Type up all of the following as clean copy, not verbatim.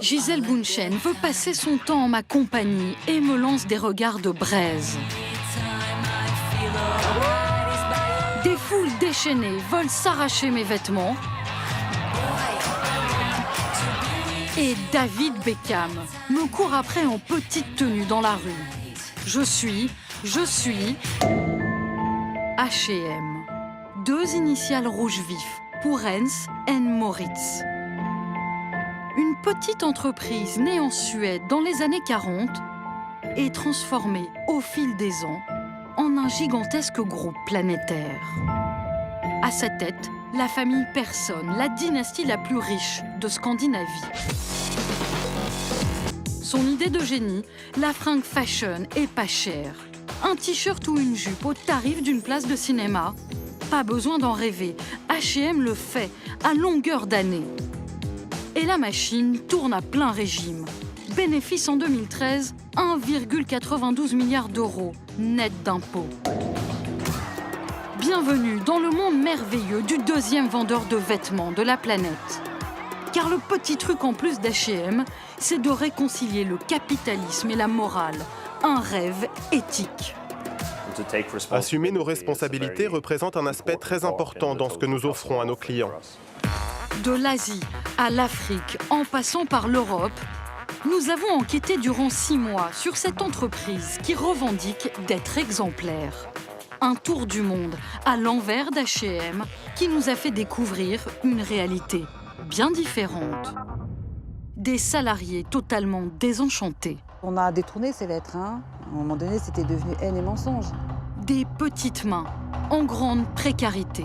Gisèle Bündchen veut passer son temps en ma compagnie et me lance des regards de braise. Des foules déchaînées veulent s'arracher mes vêtements. Et David Beckham me court après en petite tenue dans la rue. Je suis H&M. 2 initiales rouge vif pour Hennes & Mauritz. Une petite entreprise née en Suède dans les années 40 et transformée au fil des ans en un gigantesque groupe planétaire. À sa tête, la famille Persson, la dynastie la plus riche de Scandinavie. Son idée de génie, la fringue fashion est pas chère. Un t-shirt ou une jupe au tarif d'une place de cinéma. Pas besoin d'en rêver, H&M le fait à longueur d'année. Et la machine tourne à plein régime. Bénéfice en 2013, 1,92 milliard d'euros, net d'impôts. Bienvenue dans le monde merveilleux du 2e vendeur de vêtements de la planète. Car le petit truc en plus d'H&M, c'est de réconcilier le capitalisme et la morale, un rêve éthique. Assumer nos responsabilités représente un aspect très important dans ce que nous offrons à nos clients. De l'Asie à l'Afrique, en passant par l'Europe, nous avons enquêté durant 6 mois sur cette entreprise qui revendique d'être exemplaire. Un tour du monde à l'envers d'H&M qui nous a fait découvrir une réalité bien différente. Des salariés totalement désenchantés. On a détourné ces lettres. À un moment donné, c'était devenu haine et mensonge. Des petites mains en grande précarité.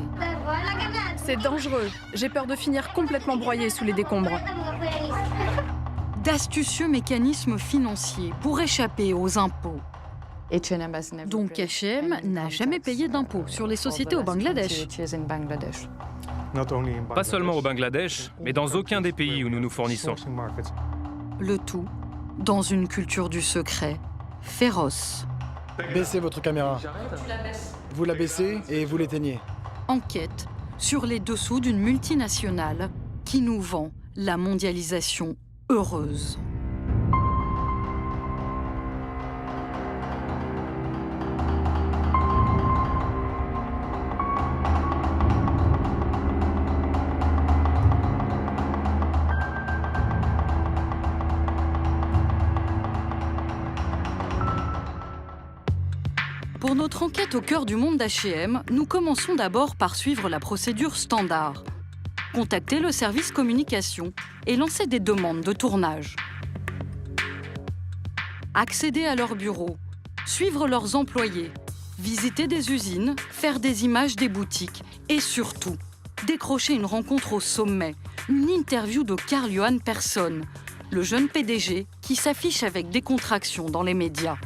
C'est dangereux. J'ai peur de finir complètement broyée sous les décombres. D'astucieux mécanismes financiers pour échapper aux impôts. Donc H&M n'a jamais payé d'impôts sur les sociétés au Bangladesh. Pas seulement au Bangladesh, mais dans aucun des pays où nous nous fournissons. Le tout dans une culture du secret féroce. Baissez votre caméra. Vous la baissez et vous l'éteignez. Enquête sur les dessous d'une multinationale qui nous vend la mondialisation heureuse. Pour notre enquête au cœur du monde d'H&M, nous commençons d'abord par suivre la procédure standard. Contacter le service communication et lancer des demandes de tournage. Accéder à leurs bureaux, suivre leurs employés, visiter des usines, faire des images des boutiques et surtout, décrocher une rencontre au sommet, une interview de Karl-Johan Persson, le jeune PDG qui s'affiche avec décontraction dans les médias.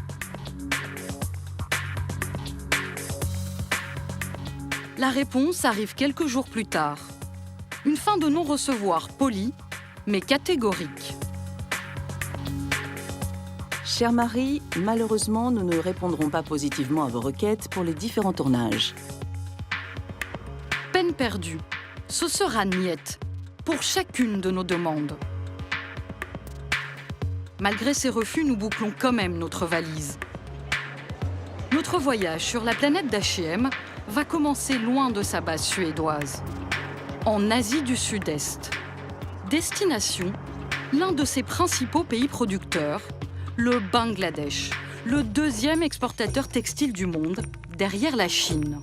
La réponse arrive quelques jours plus tard. Une fin de non-recevoir polie, mais catégorique. Chère Marie, malheureusement, nous ne répondrons pas positivement à vos requêtes pour les différents tournages. Peine perdue. Ce sera niette pour chacune de nos demandes. Malgré ces refus, nous bouclons quand même notre valise. Notre voyage sur la planète d'H&M va commencer loin de sa base suédoise, en Asie du Sud-Est. Destination, l'un de ses principaux pays producteurs, le Bangladesh, le 2e exportateur textile du monde, derrière la Chine.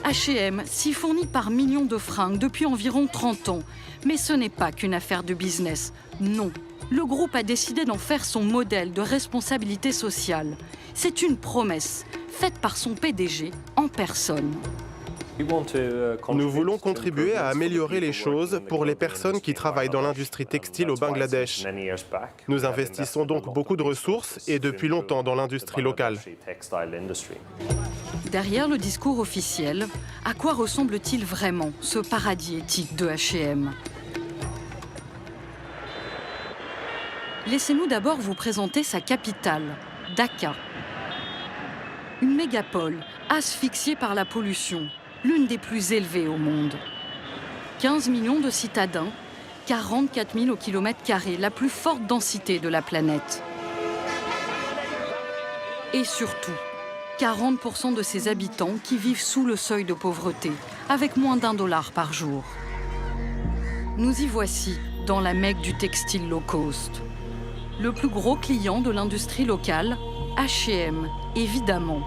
H&M s'y fournit par millions de fringues depuis environ 30 ans, mais ce n'est pas qu'une affaire de business, non. Le groupe a décidé d'en faire son modèle de responsabilité sociale. C'est une promesse faite par son PDG en personne. Nous voulons contribuer à améliorer les choses pour les personnes qui travaillent dans l'industrie textile au Bangladesh. Nous investissons donc beaucoup de ressources et depuis longtemps dans l'industrie locale. Derrière le discours officiel, à quoi ressemble-t-il vraiment ce paradis éthique de H&M ? Laissez-nous d'abord vous présenter sa capitale, Dhaka. Une mégapole, asphyxiée par la pollution, l'une des plus élevées au monde. 15 millions de citadins, 44 000 au kilomètre carré, la plus forte densité de la planète. Et surtout, 40% de ses habitants qui vivent sous le seuil de pauvreté, avec moins d'$1 par jour. Nous y voici, dans la Mecque du textile low cost. Le plus gros client de l'industrie locale, H&M, évidemment.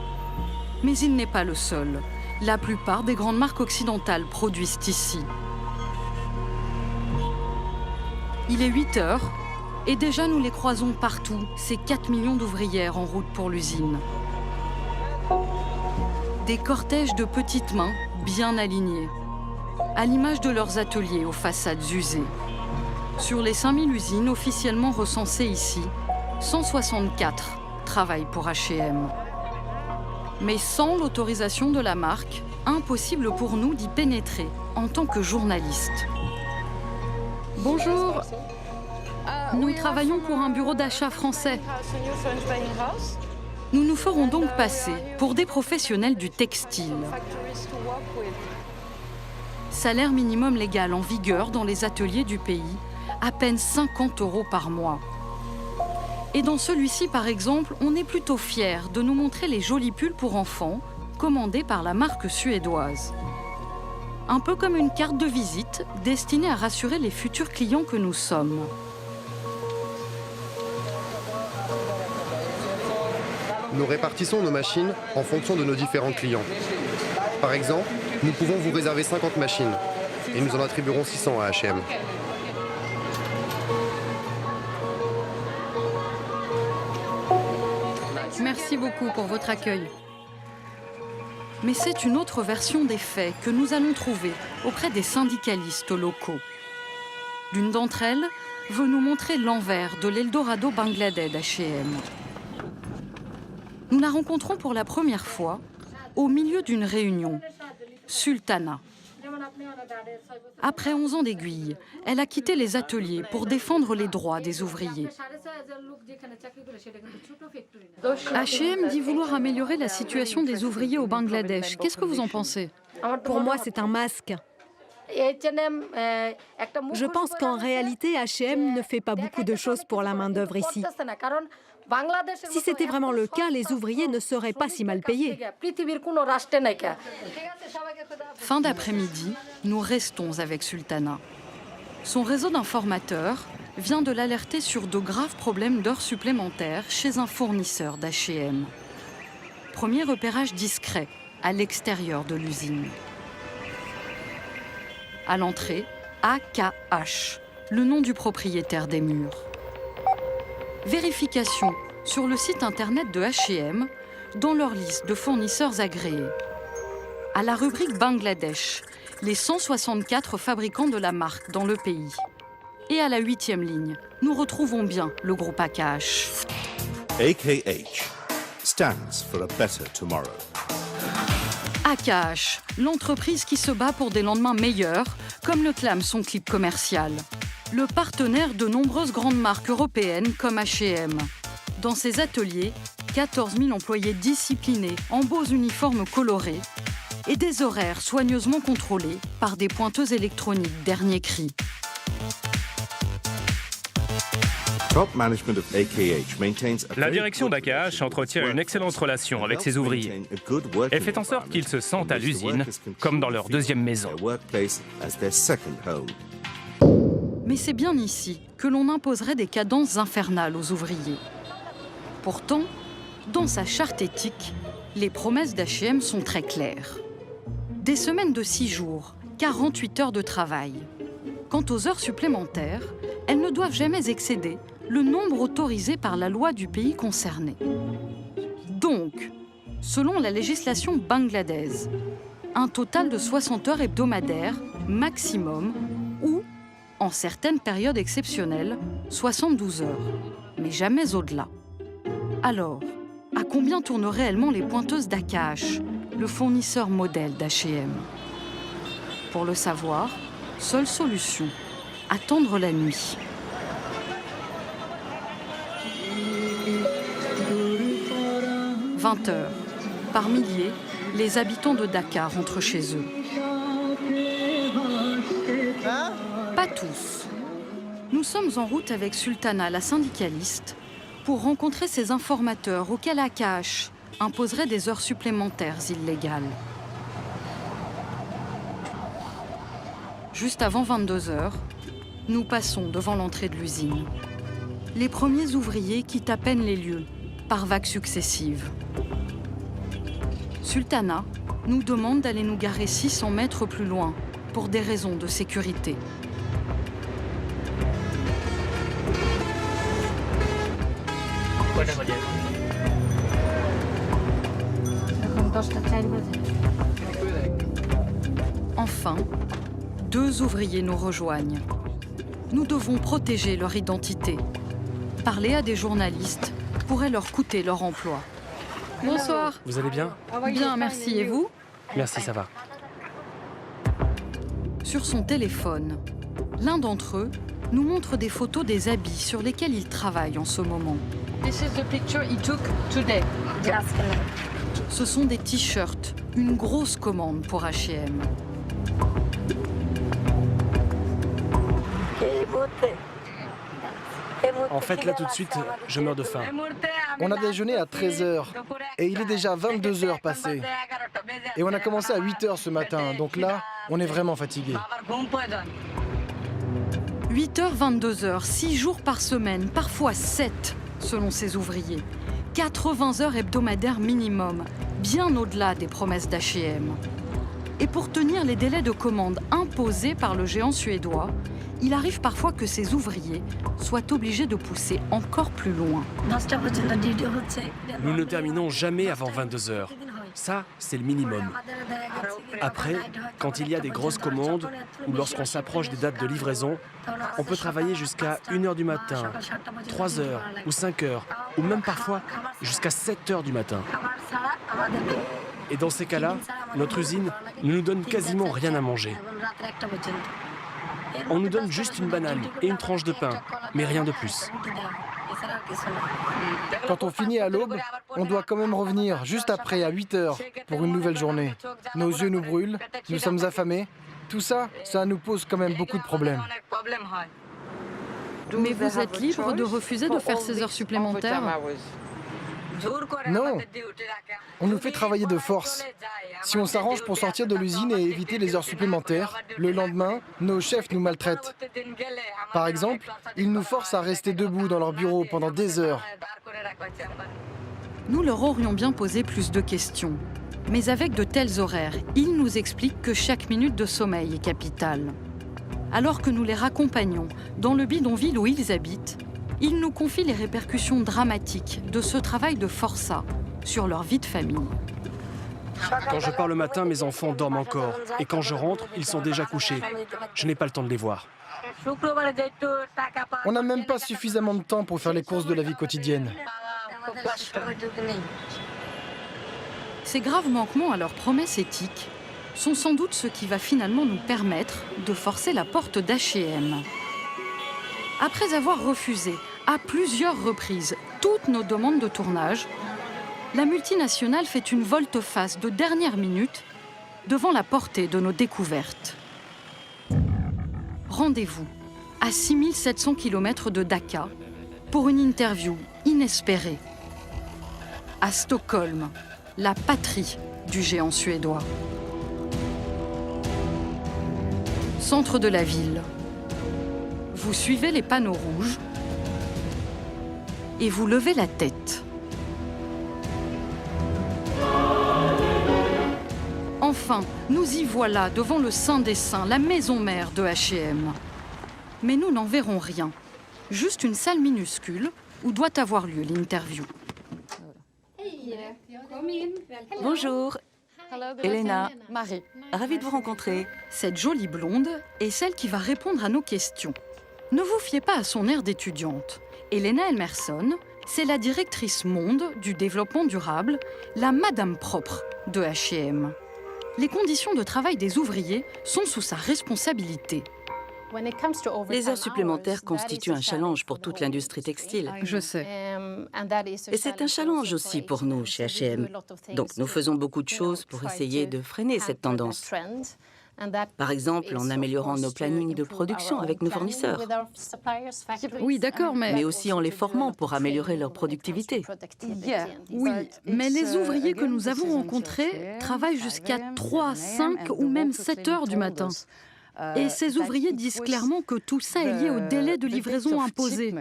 Mais il n'est pas le seul. La plupart des grandes marques occidentales produisent ici. Il est 8 heures et déjà nous les croisons partout, ces 4 millions d'ouvrières en route pour l'usine. Des cortèges de petites mains bien alignées, à l'image de leurs ateliers aux façades usées. Sur les 5000 usines officiellement recensées ici, 164 travaillent pour H&M. Mais sans l'autorisation de la marque, impossible pour nous d'y pénétrer en tant que journalistes. Bonjour, nous travaillons pour un bureau d'achat français. Nous nous ferons donc passer pour des professionnels du textile. Salaire minimum légal en vigueur dans les ateliers du pays, à peine 50 € par mois. Et dans celui-ci, par exemple, on est plutôt fiers de nous montrer les jolis pulls pour enfants commandés par la marque suédoise. Un peu comme une carte de visite destinée à rassurer les futurs clients que nous sommes. Nous répartissons nos machines en fonction de nos différents clients. Par exemple, nous pouvons vous réserver 50 machines et nous en attribuerons 600 à H&M. Merci beaucoup pour votre accueil. Mais c'est une autre version des faits que nous allons trouver auprès des syndicalistes locaux. L'une d'entre elles veut nous montrer l'envers de l'Eldorado bangladais d'H&M. Nous la rencontrons pour la première fois au milieu d'une réunion, Sultana. Après 11 ans d'aiguille, elle a quitté les ateliers pour défendre les droits des ouvriers. H&M dit vouloir améliorer la situation des ouvriers au Bangladesh. Qu'est-ce que vous en pensez? Pour moi, c'est un masque. Je pense qu'en réalité, H&M ne fait pas beaucoup de choses pour la main-d'œuvre ici. Si c'était vraiment le cas, les ouvriers ne seraient pas si mal payés. Fin d'après-midi, nous restons avec Sultana. Son réseau d'informateurs vient de l'alerter sur de graves problèmes d'heures supplémentaires chez un fournisseur d'H&M. Premier repérage discret à l'extérieur de l'usine. À l'entrée, AKH, le nom du propriétaire des murs. Vérification sur le site internet de H&M dans leur liste de fournisseurs agréés. À la rubrique Bangladesh, les 164 fabricants de la marque dans le pays. Et à la 8e ligne, nous retrouvons bien le groupe AKH. AKH stands for a better tomorrow. AKH, l'entreprise qui se bat pour des lendemains meilleurs, comme le clame son clip commercial. Le partenaire de nombreuses grandes marques européennes comme H&M. Dans ses ateliers, 14 000 employés disciplinés en beaux uniformes colorés et des horaires soigneusement contrôlés par des pointeuses électroniques dernier cri. La direction d'AKH entretient une excellente relation avec ses ouvriers. Elle fait en sorte qu'ils se sentent à l'usine comme dans leur deuxième maison. Mais c'est bien ici que l'on imposerait des cadences infernales aux ouvriers. Pourtant, dans sa charte éthique, les promesses d'H&M sont très claires. Des semaines de 6 jours, 48 heures de travail. Quant aux heures supplémentaires, elles ne doivent jamais excéder le nombre autorisé par la loi du pays concerné. Donc, selon la législation bangladaise, un total de 60 heures hebdomadaires maximum ou, en certaines périodes exceptionnelles, 72 heures, mais jamais au-delà. Alors, à combien tournent réellement les pointeuses d'AKH, le fournisseur modèle d'H&M? Pour le savoir, seule solution, attendre la nuit. « 20 heures. Par milliers, les habitants de Dakar rentrent chez eux. Pas tous. Nous sommes en route avec Sultana, la syndicaliste, pour rencontrer ces informateurs auxquels AKH imposerait des heures supplémentaires illégales. Juste avant 22 h, nous passons devant l'entrée de l'usine. Les premiers ouvriers quittent à peine les lieux, par vagues successives. Sultana nous demande d'aller nous garer 600 mètres plus loin, pour des raisons de sécurité. Enfin, 2 ouvriers nous rejoignent. Nous devons protéger leur identité. Parler à des journalistes pourrait leur coûter leur emploi. Bonsoir. Vous allez bien? Bien, merci. Et vous? Merci, ça va. Sur son téléphone, l'un d'entre eux nous montre des photos des habits sur lesquels il travaille en ce moment. Ce sont des t-shirts, une grosse commande pour H&M. En fait, là tout de suite, je meurs de faim. On a déjeuné à 13 h et il est déjà 22 h passées. Et on a commencé à 8 h ce matin, donc là, on est vraiment fatigué. 8 h, 22 h, 6 jours par semaine, parfois 7, selon ces ouvriers. 80 heures hebdomadaires minimum, bien au-delà des promesses d'H&M. Et pour tenir les délais de commande imposés par le géant suédois, il arrive parfois que ces ouvriers soient obligés de pousser encore plus loin. Nous ne terminons jamais avant 22 h. Ça, c'est le minimum. Après, quand il y a des grosses commandes ou lorsqu'on s'approche des dates de livraison, on peut travailler jusqu'à 1 h du matin, 3 h ou 5 h, ou même parfois jusqu'à 7 h du matin. Et dans ces cas-là, notre usine ne nous donne quasiment rien à manger. On nous donne juste une banane et une tranche de pain, mais rien de plus. Quand on finit à l'aube, on doit quand même revenir juste après à 8 h pour une nouvelle journée. Nos yeux nous brûlent, nous sommes affamés. Tout ça, ça nous pose quand même beaucoup de problèmes. Mais vous êtes libre de refuser de faire ces heures supplémentaires? Non, on nous fait travailler de force. Si on s'arrange pour sortir de l'usine et éviter les heures supplémentaires, le lendemain, nos chefs nous maltraitent. Par exemple, ils nous forcent à rester debout dans leur bureau pendant des heures. Nous leur aurions bien posé plus de questions. Mais avec de tels horaires, ils nous expliquent que chaque minute de sommeil est capitale. Alors que nous les raccompagnons dans le bidonville où ils habitent, ils nous confient les répercussions dramatiques de ce travail de forçat sur leur vie de famille. Quand je pars le matin, mes enfants dorment encore. Et quand je rentre, ils sont déjà couchés. Je n'ai pas le temps de les voir. On n'a même pas suffisamment de temps pour faire les courses de la vie quotidienne. Ces graves manquements à leurs promesses éthiques sont sans doute ce qui va finalement nous permettre de forcer la porte d'H&M. Après avoir refusé à plusieurs reprises toutes nos demandes de tournage, la multinationale fait une volte-face de dernière minute devant la portée de nos découvertes. Rendez-vous à 6700 km de Dakar pour une interview inespérée. À Stockholm, la patrie du géant suédois. Centre de la ville. Vous suivez les panneaux rouges et vous levez la tête. Enfin, nous y voilà devant le Saint des Saints, la maison mère de H&M. Mais nous n'en verrons rien. Juste une salle minuscule où doit avoir lieu l'interview. Bonjour, Elena. Marie. Ravie de vous rencontrer. Cette jolie blonde est celle qui va répondre à nos questions. Ne vous fiez pas à son air d'étudiante. Elena Elmerson, c'est la directrice monde du développement durable, la Madame propre de H&M. Les conditions de travail des ouvriers sont sous sa responsabilité. Les heures supplémentaires constituent un challenge pour toute l'industrie textile. Je sais. Et c'est un challenge aussi pour nous chez H&M. Donc nous faisons beaucoup de choses pour essayer de freiner cette tendance. Par exemple, en améliorant nos plannings de production avec nos fournisseurs. Oui, d'accord, Mais aussi en les formant pour améliorer leur productivité. Oui, mais les ouvriers que nous avons rencontrés travaillent jusqu'à 3, 5 ou même 7 heures du matin. Et ces ouvriers disent clairement que tout ça est lié au délai de livraison imposé.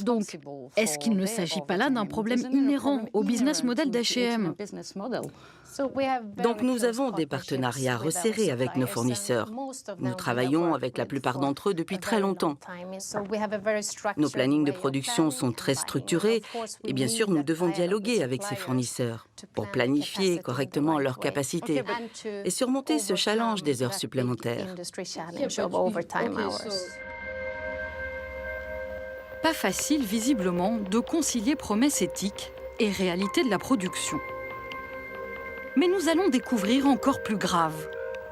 Donc, est-ce qu'il ne s'agit pas là d'un problème inhérent au business model d'H&M ? Donc nous avons des partenariats resserrés avec nos fournisseurs. Nous travaillons avec la plupart d'entre eux depuis très longtemps. Nos plannings de production sont très structurés et bien sûr nous devons dialoguer avec ces fournisseurs pour planifier correctement leurs capacités et surmonter ce challenge des heures supplémentaires. Pas facile, visiblement, de concilier promesses éthiques et réalité de la production. Mais nous allons découvrir encore plus grave,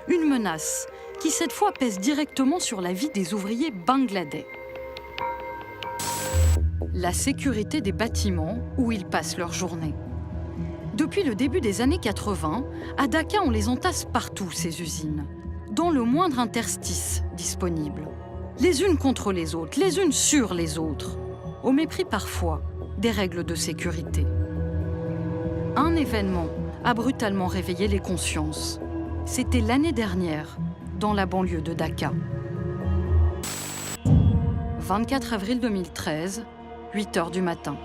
une menace qui cette fois pèse directement sur la vie des ouvriers bangladais. La sécurité des bâtiments où ils passent leur journée. Depuis le début des années 80, à Dhaka, on les entasse partout, ces usines, dans le moindre interstice disponible. Les unes contre les autres, les unes sur les autres, au mépris parfois des règles de sécurité. Un événement a brutalement réveillé les consciences. C'était l'année dernière, dans la banlieue de Dhaka. 24 avril 2013, 8 heures du matin.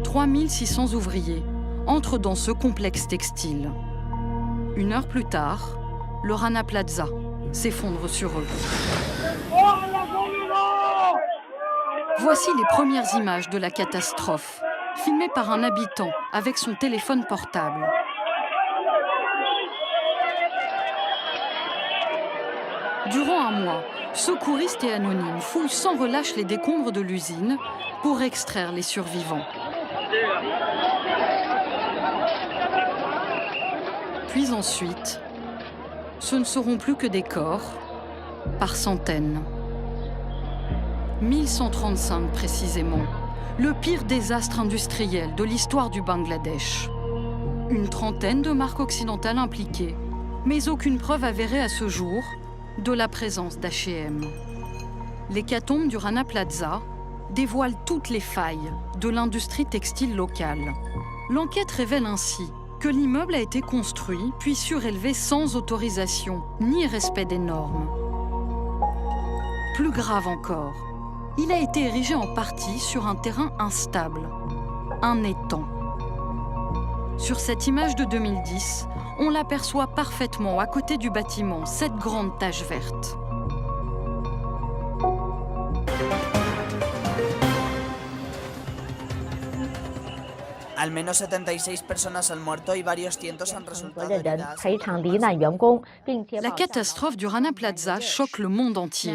3600 ouvriers entrent dans ce complexe textile. 1 heure plus tard, le Rana Plaza s'effondre sur eux. Voici les premières images de la catastrophe, filmées par un habitant avec son téléphone portable. Durant un mois, secouristes et anonymes fouillent sans relâche les décombres de l'usine pour extraire les survivants. Puis ensuite, ce ne seront plus que des corps, par centaines. 1135 précisément, le pire désastre industriel de l'histoire du Bangladesh. Une trentaine de marques occidentales impliquées, mais aucune preuve avérée à ce jour de la présence d'H&M. L'hécatombe du Rana Plaza dévoile toutes les failles de l'industrie textile locale. L'enquête révèle ainsi que l'immeuble a été construit puis surélevé sans autorisation ni respect des normes. Plus grave encore, il a été érigé en partie sur un terrain instable, un étang. Sur cette image de 2010, on l'aperçoit parfaitement à côté du bâtiment, cette grande tache verte. Al menos 76 personas han muerto y varios cientos han resultado heridas. La catastrophe du Rana Plaza choque le monde entier.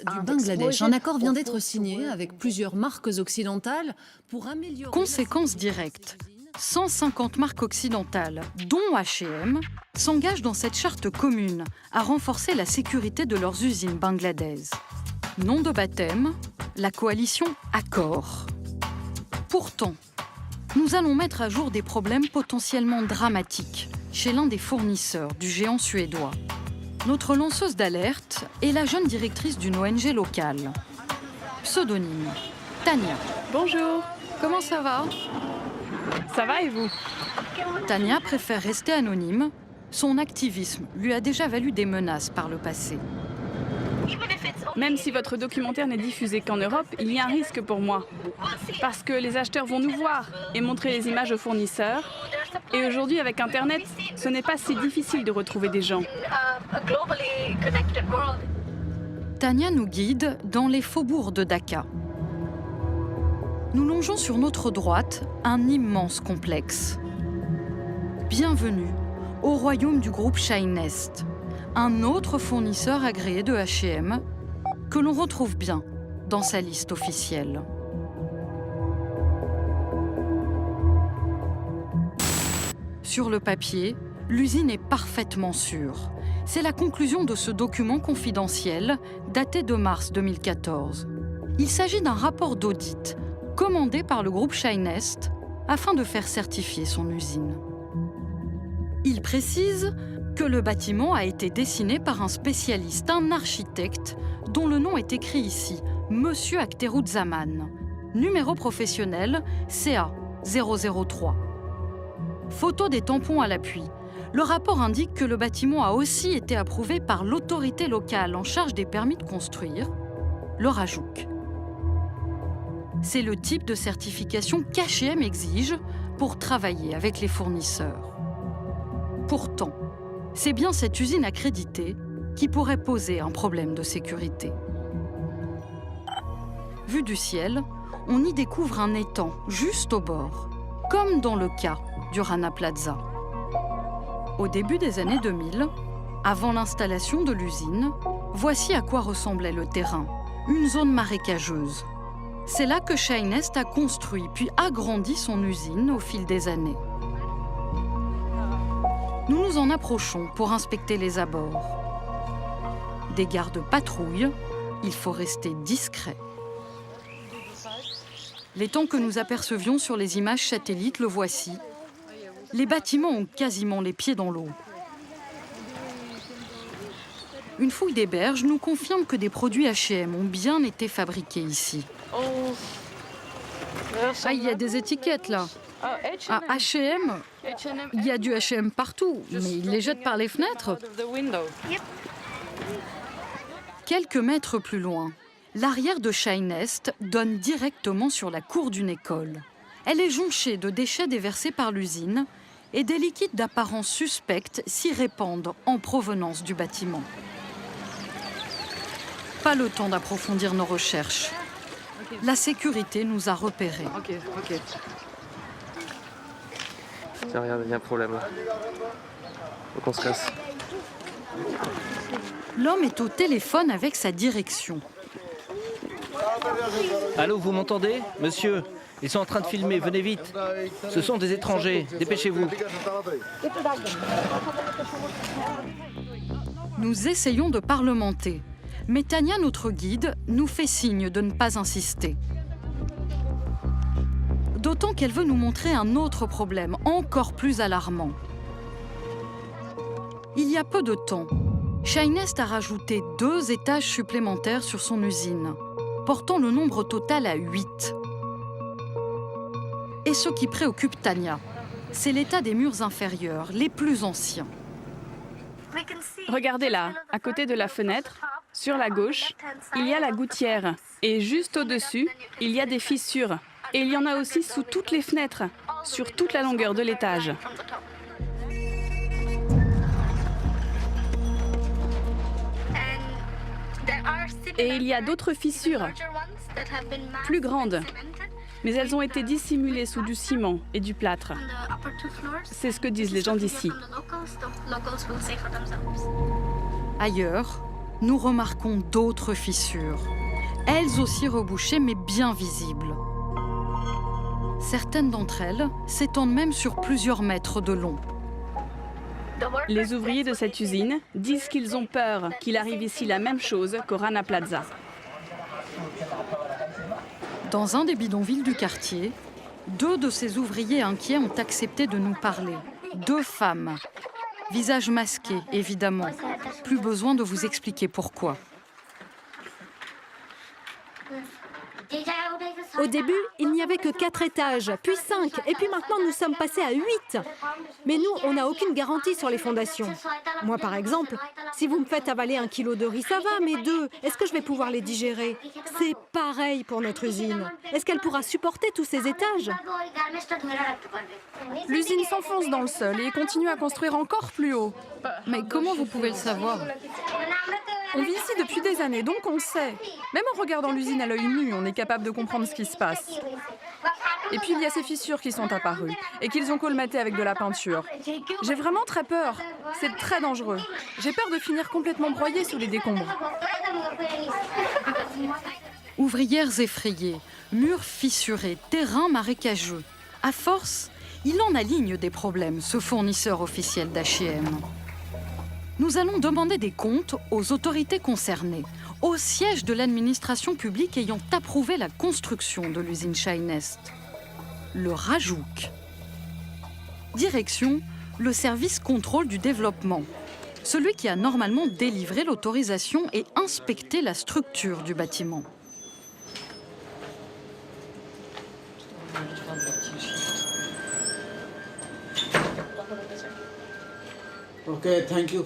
Du Bangladesh, un accord vient d'être signé avec plusieurs marques occidentales pour améliorer... Conséquence directe. 150 marques occidentales, dont H&M, s'engagent dans cette charte commune à renforcer la sécurité de leurs usines bangladaises. Nom de baptême, la coalition Accor. Pourtant, nous allons mettre à jour des problèmes potentiellement dramatiques chez l'un des fournisseurs du géant suédois. Notre lanceuse d'alerte est la jeune directrice d'une ONG locale. Pseudonyme, Tania. Bonjour. Comment ça va ? Ça va et vous ? Tania préfère rester anonyme. Son activisme lui a déjà valu des menaces par le passé. Même si votre documentaire n'est diffusé qu'en Europe, il y a un risque pour moi. Parce que les acheteurs vont nous voir et montrer les images aux fournisseurs. Et aujourd'hui, avec Internet, ce n'est pas si difficile de retrouver des gens. Tania nous guide dans les faubourgs de Dhaka. Nous longeons sur notre droite un immense complexe. Bienvenue au royaume du groupe Shinest, un autre fournisseur agréé de H&M que l'on retrouve bien dans sa liste officielle. Sur le papier, l'usine est parfaitement sûre. C'est la conclusion de ce document confidentiel daté de mars 2014. Il s'agit d'un rapport d'audit commandé par le groupe Shinest afin de faire certifier son usine. Il précise que le bâtiment a été dessiné par un spécialiste, un architecte, dont le nom est écrit ici, Monsieur Akhteruzzaman. Numéro professionnel CA 003. Photo des tampons à l'appui. Le rapport indique que le bâtiment a aussi été approuvé par l'autorité locale en charge des permis de construire, le RAJOUC. C'est le type de certification qu'H&M exige pour travailler avec les fournisseurs. Pourtant, c'est bien cette usine accréditée qui pourrait poser un problème de sécurité. Vu du ciel, on y découvre un étang juste au bord, comme dans le cas du Rana Plaza. Au début des années 2000, avant l'installation de l'usine, voici à quoi ressemblait le terrain, une zone marécageuse. C'est là que Shinest a construit puis agrandi son usine au fil des années. Nous nous en approchons pour inspecter les abords. Des gardes patrouillent, il faut rester discret. L'étang que nous apercevions sur les images satellites, le voici. Les bâtiments ont quasiment les pieds dans l'eau. Une fouille des berges nous confirme que des produits H&M ont bien été fabriqués ici. Ah, il y a des étiquettes là. À H&M, il y a du H&M partout, mais ils les jettent par les fenêtres. Quelques mètres plus loin, l'arrière de Shinest donne directement sur la cour d'une école. Elle est jonchée de déchets déversés par l'usine et des liquides d'apparence suspecte s'y répandent en provenance du bâtiment. Pas le temps d'approfondir nos recherches. La sécurité nous a repérés. Tiens, regarde, il y a un problème là. Faut qu'on se casse. L'homme est au téléphone avec sa direction. Allô, vous m'entendez? Monsieur, ils sont en train de filmer, venez vite. Ce sont des étrangers, dépêchez-vous. Nous essayons de parlementer, mais Tania, notre guide, nous fait signe de ne pas insister. D'autant qu'elle veut nous montrer un autre problème, encore plus alarmant. Il y a peu de temps, Shinest a rajouté 2 étages supplémentaires sur son usine, portant le nombre total à 8. Et ce qui préoccupe Tania, c'est l'état des murs inférieurs, les plus anciens. Regardez là, à côté de la fenêtre, sur la gauche, il y a la gouttière. Et juste au-dessus, il y a des fissures. Et il y en a aussi sous toutes les fenêtres, sur toute la longueur de l'étage. Et il y a d'autres fissures, plus grandes. Mais elles ont été dissimulées sous du ciment et du plâtre. C'est ce que disent les gens d'ici. Ailleurs, nous remarquons d'autres fissures, elles aussi rebouchées mais bien visibles. Certaines d'entre elles s'étendent même sur plusieurs mètres de long. Les ouvriers de cette usine disent qu'ils ont peur qu'il arrive ici la même chose qu'au Rana Plaza. Dans un des bidonvilles du quartier, 2 de ces ouvriers inquiets ont accepté de nous parler. 2 femmes. Visage masqué, évidemment. Plus besoin de vous expliquer pourquoi. Au début, il n'y avait que 4 étages, puis 5, et puis maintenant nous sommes passés à 8. Mais nous, on n'a aucune garantie sur les fondations. Moi, par exemple, si vous me faites avaler 1 kilo de riz, ça va, mais 2, est-ce que je vais pouvoir les digérer? C'est pareil pour notre usine. Est-ce qu'elle pourra supporter tous ces étages? L'usine s'enfonce dans le sol et continue à construire encore plus haut. Mais comment vous pouvez le savoir? On vit ici depuis des années, donc on sait. Même en regardant l'usine à l'œil nu, on est capable de comprendre ce qui se passe. Et puis il y a ces fissures qui sont apparues et qu'ils ont colmatées avec de la peinture. J'ai vraiment très peur. C'est très dangereux. J'ai peur de finir complètement broyée sous les décombres. Ouvrières effrayées, murs fissurés, terrain marécageux. À force, Il en aligne des problèmes, ce fournisseur officiel d'H&M. Nous allons demander des comptes aux autorités concernées, au siège de l'administration publique ayant approuvé la construction de l'usine Shinest, le Rajouk. Direction, le service contrôle du développement, celui qui a normalement délivré l'autorisation et inspecté la structure du bâtiment.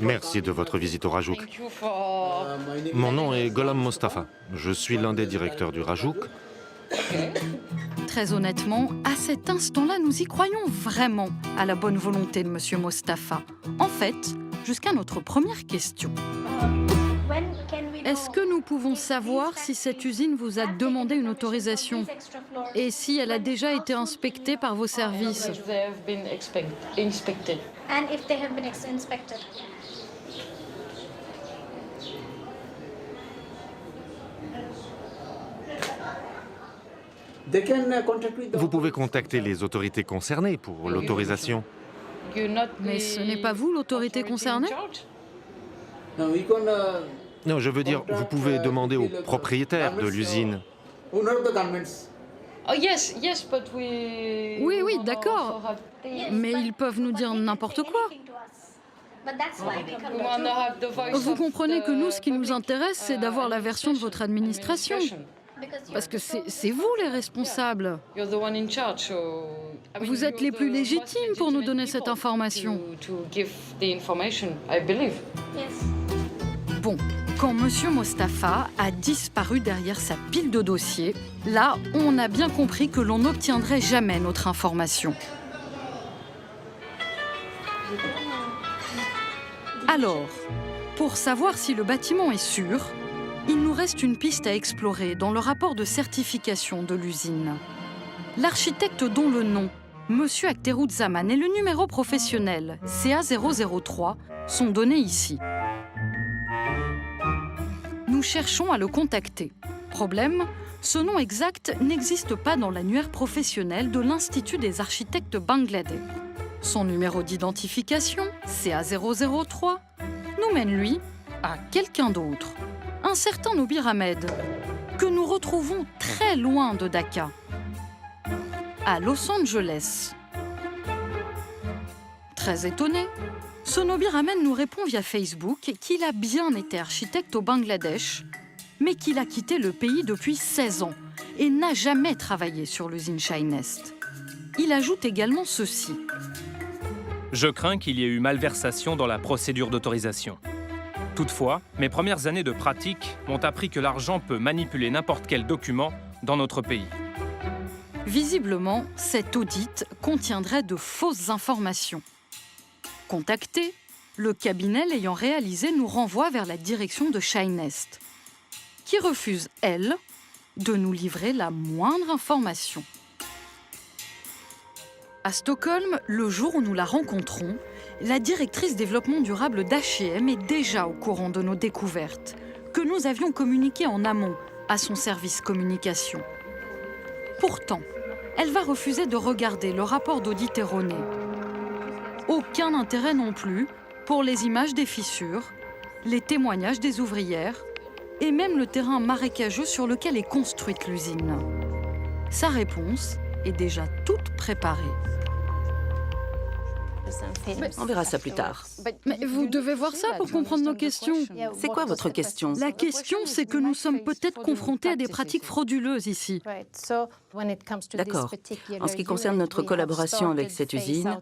Merci de votre visite au Rajouk. Mon nom est Golam Mostafa. Je suis l'un des directeurs du Rajouk. Très honnêtement, à cet instant-là, nous y croyons vraiment à la bonne volonté de Monsieur Mostafa. En fait, jusqu'à notre première question. Est-ce que nous pouvons savoir si cette usine vous a demandé une autorisation et si elle a déjà été inspectée par vos services? Vous pouvez contacter les autorités concernées pour l'autorisation. Mais ce n'est pas vous l'autorité concernée? Non, je veux dire, vous pouvez demander au propriétaire de l'usine. Oui, oui, d'accord. Mais ils peuvent nous dire n'importe quoi. Vous comprenez que nous, ce qui nous intéresse, c'est d'avoir la version de votre administration. Parce que c'est vous les responsables. Vous êtes les plus légitimes pour nous donner cette information. Bon, quand Monsieur Mostafa a disparu derrière sa pile de dossiers, là, on a bien compris que l'on n'obtiendrait jamais notre information. Alors, pour savoir si le bâtiment est sûr, il nous reste une piste à explorer dans le rapport de certification de l'usine. L'architecte dont le nom, Monsieur Akhteruzzaman, et le numéro professionnel, CA003, sont donnés ici. Nous cherchons à le contacter. Problème, ce nom exact n'existe pas dans l'annuaire professionnel de l'Institut des architectes bangladais. Son numéro d'identification, CA003, nous mène, lui, à quelqu'un d'autre. Un certain Nobir Ahmed, que nous retrouvons très loin de Dhaka, à Los Angeles. Très étonné, ce Nobir Ahmed nous répond via Facebook qu'il a bien été architecte au Bangladesh, mais qu'il a quitté le pays depuis 16 ans et n'a jamais travaillé sur l'usine Shinest. Il ajoute également ceci. Je crains qu'il y ait eu malversation dans la procédure d'autorisation. Toutefois, mes premières années de pratique m'ont appris que l'argent peut manipuler n'importe quel document dans notre pays. Visiblement, cet audit contiendrait de fausses informations. Contacté, le cabinet l'ayant réalisé nous renvoie vers la direction de Shinest, qui refuse, elle, de nous livrer la moindre information. À Stockholm, le jour où nous la rencontrons, la directrice développement durable d'H&M est déjà au courant de nos découvertes, que nous avions communiquées en amont à son service communication. Pourtant, elle va refuser de regarder le rapport d'audit erroné. Aucun intérêt non plus pour les images des fissures, les témoignages des ouvrières et même le terrain marécageux sur lequel est construite l'usine. Sa réponse est déjà toute préparée. On verra ça plus tard. Mais vous devez voir ça pour comprendre nos questions. C'est quoi votre question? La question, c'est que nous sommes peut-être confrontés à des pratiques frauduleuses ici. D'accord. En ce qui concerne notre collaboration avec cette usine,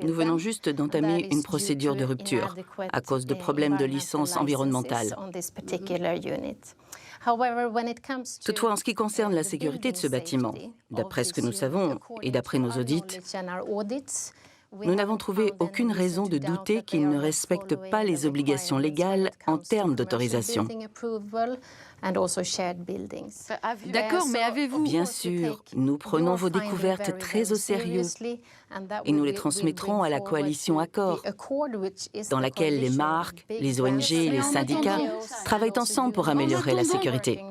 nous venons juste d'entamer une procédure de rupture à cause de problèmes de licence environnementale. Toutefois, en ce qui concerne la sécurité de ce bâtiment, d'après ce que nous savons et d'après nos audits, nous n'avons trouvé aucune raison de douter qu'il ne respecte pas les obligations légales en termes d'autorisation. D'accord, mais avez-vous... Bien sûr, nous prenons vos découvertes très au sérieux et nous les transmettrons à la coalition Accor, dans laquelle les marques, les ONG et les syndicats travaillent ensemble pour améliorer la sécurité.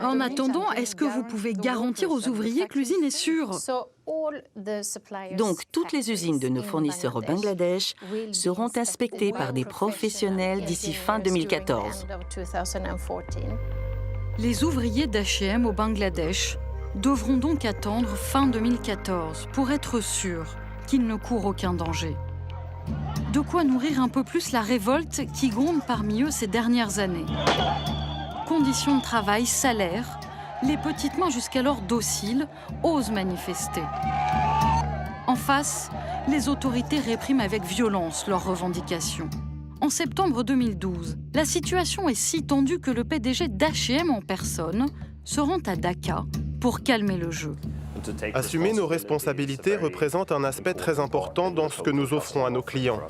En attendant, est-ce que vous pouvez garantir aux ouvriers que l'usine est sûre? Donc, toutes les usines de nos fournisseurs au Bangladesh seront inspectées par des professionnels d'ici fin 2014. Les ouvriers d'H&M au Bangladesh devront donc attendre fin 2014 pour être sûrs qu'ils ne courent aucun danger. De quoi nourrir un peu plus la révolte qui gronde parmi eux ces dernières années. Conditions de travail, salaire, les petites mains jusqu'alors dociles osent manifester. En face, les autorités répriment avec violence leurs revendications. En septembre 2012, la situation est si tendue que le PDG d'H&M en personne se rend à Dhaka pour calmer le jeu. Assumer nos responsabilités représente un aspect très important dans ce que nous offrons à nos clients.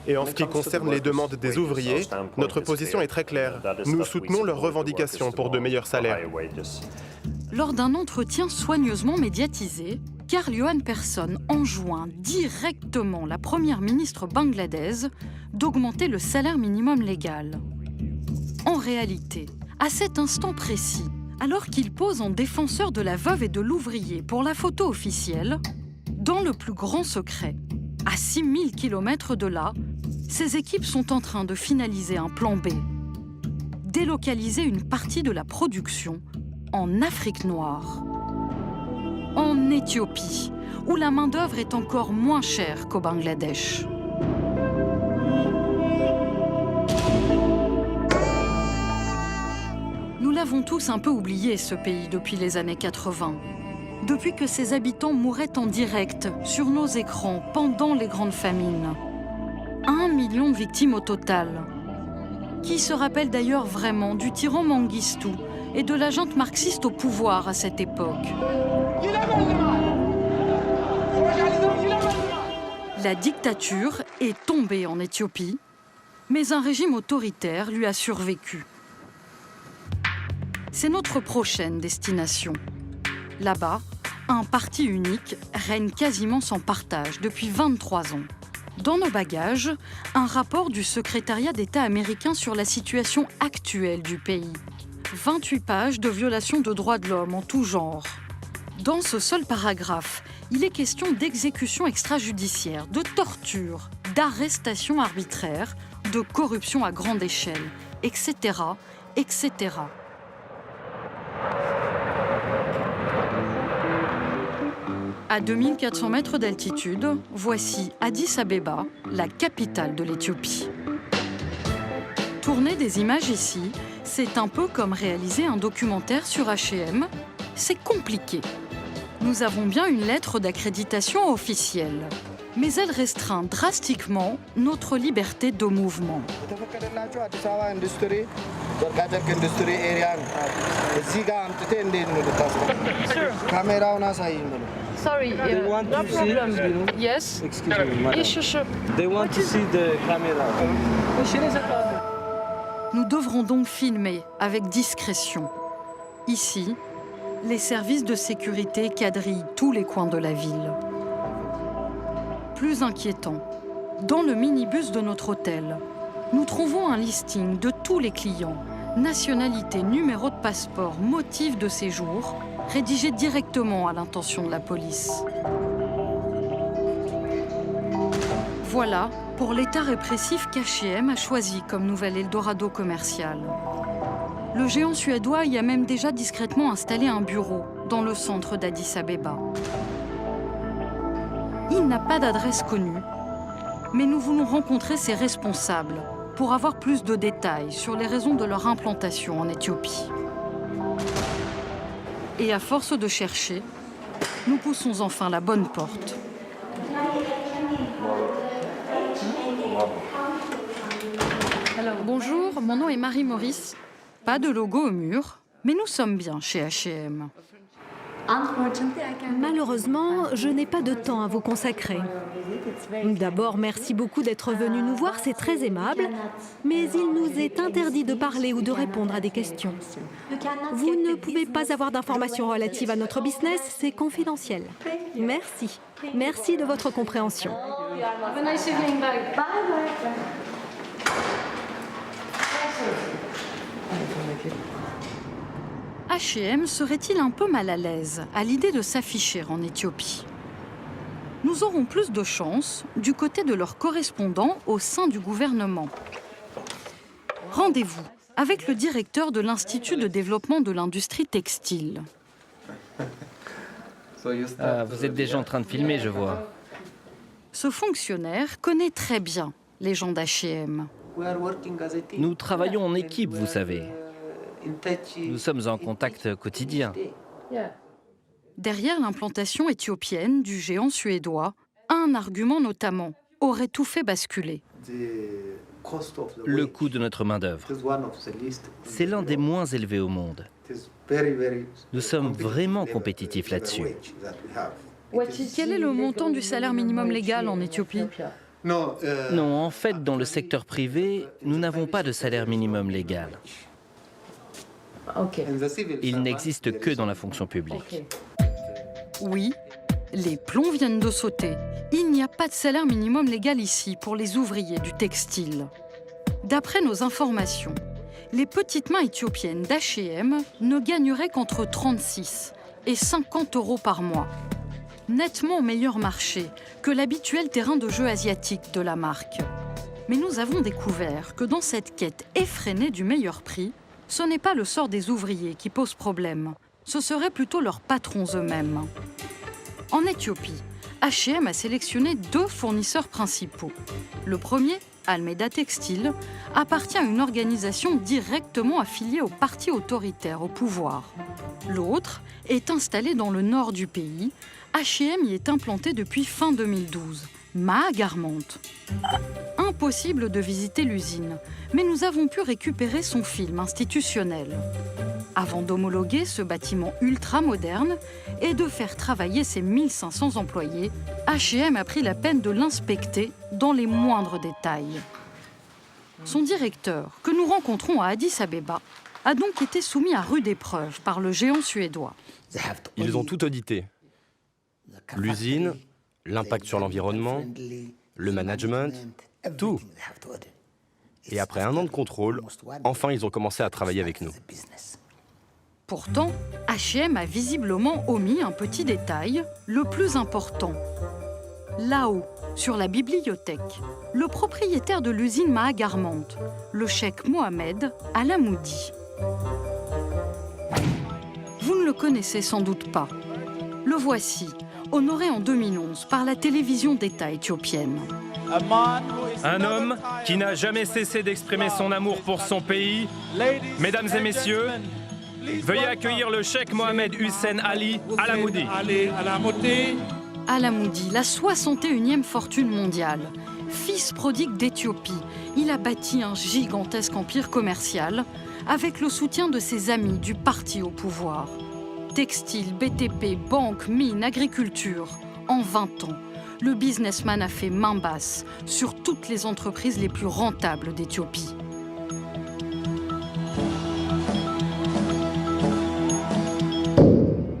Et en ce qui concerne les demandes des ouvriers, notre position est très claire. Nous soutenons leurs revendications pour de meilleurs salaires. Lors d'un entretien soigneusement médiatisé, Karl-Johan Persson enjoint directement la première ministre bangladaise d'augmenter le salaire minimum légal. En réalité, à cet instant précis, alors qu'il pose en défenseur de la veuve et de l'ouvrier pour la photo officielle, dans le plus grand secret, à 6000 km de là, ses équipes sont en train de finaliser un plan B. Délocaliser une partie de la production en Afrique noire. En Éthiopie, où la main-d'œuvre est encore moins chère qu'au Bangladesh. Nous l'avons tous un peu oublié, ce pays, depuis les années 80. Depuis que ses habitants mouraient en direct sur nos écrans pendant les grandes famines. 1 million de victimes au total. Qui se rappelle d'ailleurs vraiment du tyran Mengistu et de la junte marxiste au pouvoir à cette époque? La dictature est tombée en Éthiopie, mais un régime autoritaire lui a survécu. C'est notre prochaine destination. Là-bas, un parti unique règne quasiment sans partage depuis 23 ans. Dans nos bagages, un rapport du secrétariat d'État américain sur la situation actuelle du pays. 28 pages de violations de droits de l'homme en tout genre. Dans ce seul paragraphe, il est question d'exécution extrajudiciaire, de torture, d'arrestation arbitraire, de corruption à grande échelle, etc., etc. À 2400 mètres d'altitude, voici Addis Abeba, la capitale de l'Éthiopie. Tourner des images ici, c'est un peu comme réaliser un documentaire sur H&M. C'est compliqué. Nous avons bien une lettre d'accréditation officielle, mais elle restreint drastiquement notre liberté de mouvement. Sorry, no problem. Yes? Excuse me, Sure. They want to see the camera. Nous devrons donc filmer avec discrétion. Ici, les services de sécurité quadrillent tous les coins de la ville. Plus inquiétant, dans le minibus de notre hôtel, nous trouvons un listing de tous les clients, nationalité, numéro de passeport, motif de séjour, rédigé directement à l'intention de la police. Voilà pour l'état répressif qu'H&M a choisi comme nouvel Eldorado commercial. Le géant suédois y a même déjà discrètement installé un bureau dans le centre d'Addis Abeba. Il n'a pas d'adresse connue, mais nous voulons rencontrer ses responsables pour avoir plus de détails sur les raisons de leur implantation en Éthiopie. Et à force de chercher, nous poussons enfin la bonne porte. Bonjour, mon nom est Marie Maurice. Pas de logo au mur, mais nous sommes bien chez H&M. Malheureusement, je n'ai pas de temps à vous consacrer. D'abord, merci beaucoup d'être venu nous voir, c'est très aimable, mais il nous est interdit de parler ou de répondre à des questions. Vous ne pouvez pas avoir d'informations relatives à notre business, c'est confidentiel. Merci. Merci de votre compréhension. Have a nice evening. Bye. H&M serait-il un peu mal à l'aise à l'idée de s'afficher en Éthiopie? nous aurons plus de chance du côté de leurs correspondants au sein du gouvernement. Rendez-vous avec le directeur de l'Institut de développement de l'industrie textile. Ah, vous êtes déjà en train de filmer, je vois. Ce fonctionnaire connaît très bien les gens d'H&M. Nous travaillons en équipe, vous savez. Nous sommes en contact quotidien. Derrière l'implantation éthiopienne du géant suédois, un argument notamment aurait tout fait basculer. Le coût de notre main-d'œuvre. C'est l'un des moins élevés au monde. Nous sommes vraiment compétitifs là-dessus. Quel est le montant du salaire minimum légal en Éthiopie? Non, en fait, dans le secteur privé, nous n'avons pas de salaire minimum légal. Il n'existe que dans la fonction publique. Oui, les plombs viennent de sauter. Il n'y a pas de salaire minimum légal ici pour les ouvriers du textile. D'après nos informations, les petites mains éthiopiennes d'H&M ne gagneraient qu'entre 36 et 50 euros par mois. Nettement meilleur marché que l'habituel terrain de jeu asiatique de la marque. Mais nous avons découvert que dans cette quête effrénée du meilleur prix, ce n'est pas le sort des ouvriers qui pose problème, ce seraient plutôt leurs patrons eux-mêmes. En Éthiopie, H&M a sélectionné 2 fournisseurs principaux. Le premier, Almeida Textile, appartient à une organisation directement affiliée au parti autoritaire au pouvoir. L'autre est installé dans le nord du pays. H&M y est implanté depuis fin 2012. Maha Garment. Impossible de visiter l'usine, mais nous avons pu récupérer son film institutionnel. Avant d'homologuer ce bâtiment ultra-moderne et de faire travailler ses 1500 employés, H&M a pris la peine de l'inspecter dans les moindres détails. Son directeur, que nous rencontrons à Addis Abeba, a donc été soumis à rude épreuve par le géant suédois. Ils ont tout audité. L'usine, l'impact sur l'environnement, le management, tout. Et après 1 an de contrôle, enfin ils ont commencé à travailler avec nous. Pourtant, H&M a visiblement omis un petit détail, le plus important. Là-haut, sur la bibliothèque, le propriétaire de l'usine Maha Garment, le cheikh Mohamed Alamoudi. Vous ne le connaissez sans doute pas. Le voici, honoré en 2011 par la télévision d'État éthiopienne. Un homme qui n'a jamais cessé d'exprimer son amour pour son pays. Mesdames et messieurs, veuillez accueillir le cheikh Mohamed Hussein Ali Alamoudi. Alamoudi, la 61e fortune mondiale. Fils prodigue d'Éthiopie, il a bâti un gigantesque empire commercial avec le soutien de ses amis du parti au pouvoir. Textile, BTP, banque, mine, agriculture. En 20 ans, le businessman a fait main basse sur toutes les entreprises les plus rentables d'Éthiopie.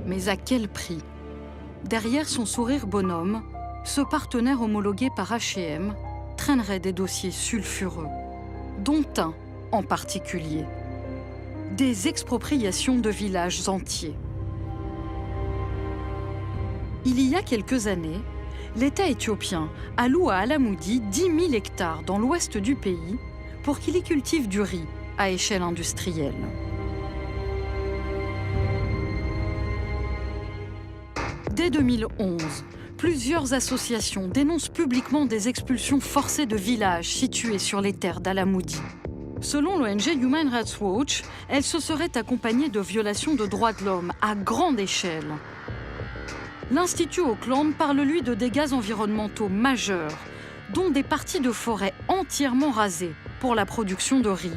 Mais à quel prix? Derrière son sourire bonhomme, ce partenaire homologué par H&M traînerait des dossiers sulfureux, dont un en particulier. Des expropriations de villages entiers. Il y a quelques années, l'État éthiopien alloue à Alamoudi 10 000 hectares dans l'ouest du pays pour qu'il y cultive du riz à échelle industrielle. Dès 2011, plusieurs associations dénoncent publiquement des expulsions forcées de villages situés sur les terres d'Alamoudi. Selon l'ONG Human Rights Watch, elles se seraient accompagnées de violations de droits de l'homme à grande échelle. L'Institut Auckland parle, lui, de dégâts environnementaux majeurs, dont des parties de forêt entièrement rasées pour la production de riz.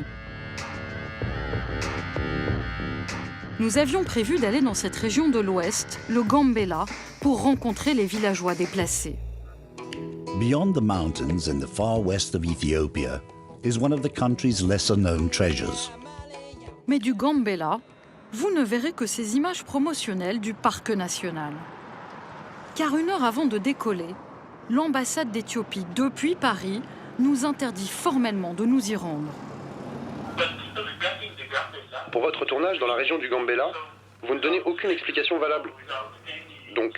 Nous avions prévu d'aller dans cette région de l'Ouest, le Gambela, pour rencontrer les villageois déplacés. Beyond the mountains in the far west of Ethiopia is one of the country's lesser-known treasures. Mais du Gambela, vous ne verrez que ces images promotionnelles du parc national. Car 1 heure avant de décoller, l'ambassade d'Éthiopie depuis Paris nous interdit formellement de nous y rendre. Pour votre tournage dans la région du Gambela, vous ne donnez aucune explication valable. Donc,